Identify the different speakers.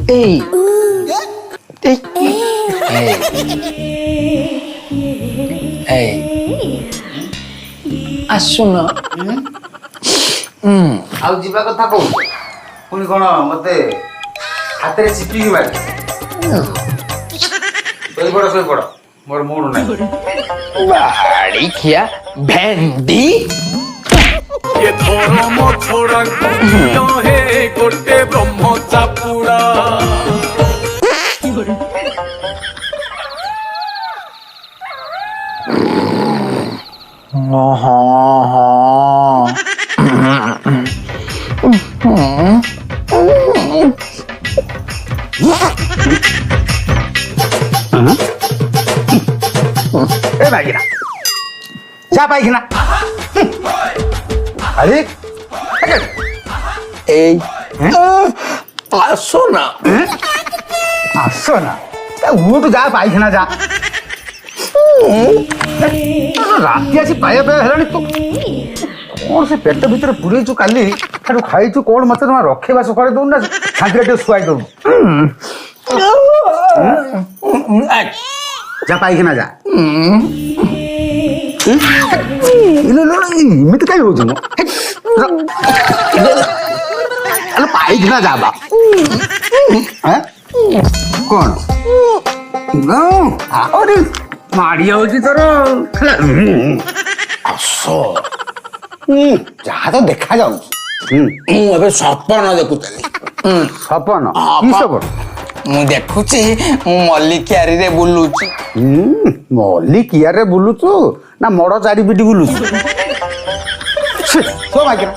Speaker 1: Ey. Ey. Ey. ଆସୁନ।
Speaker 2: ଆଉ ଯିବା କଥା କହୁଛ ପୁଣି କଣ ମତେ ହାତରେ ଚିପିକି ମାରି ଶୋଇପଡ଼ ମୋର ମୁଡ ନାହିଁ।
Speaker 1: ବାଡ଼ି ଖିଆ ଭେଣ୍ଡି
Speaker 3: ये धर्म छोड़ा हे गोटे ब्रह्म चापुड़ा
Speaker 2: ए पाइकिना जा पाइकिना अरे
Speaker 1: এই আসো না
Speaker 2: आस ना उठ जा पाइकिना जा राति आसी पाया पाया हेलानी तू कौन से पेट भीतर पुरेचु काली खाली खाइचु कौन मत रखेबा सकाळे दउ ना शांति रे सुआई दउ जा पाइकिना जा इमित कहीं हो जाओ अरे पाइकिना जा बा हैं कौन अरे माड़ी होची तोर
Speaker 1: ଆସ
Speaker 2: ଯାହା ତ ଦେଖା ଯାଉଛି
Speaker 1: ମୁଁ ଏବେ ସପନ ଦେଖୁଥିଲି
Speaker 2: ସପନ କି ସପନ
Speaker 1: ମୁଁ ଦେଖୁଛି ମୁଁ ମଲ୍ଲିକିଆରିରେ ବୁଲୁଛି
Speaker 2: ମଲ୍ଲି କିଆରେ ବୁଲୁଛୁ ନା ମଡ଼ ଚାରିପିଟି ବୁଲୁଛୁ ସୋ ମାଗିନା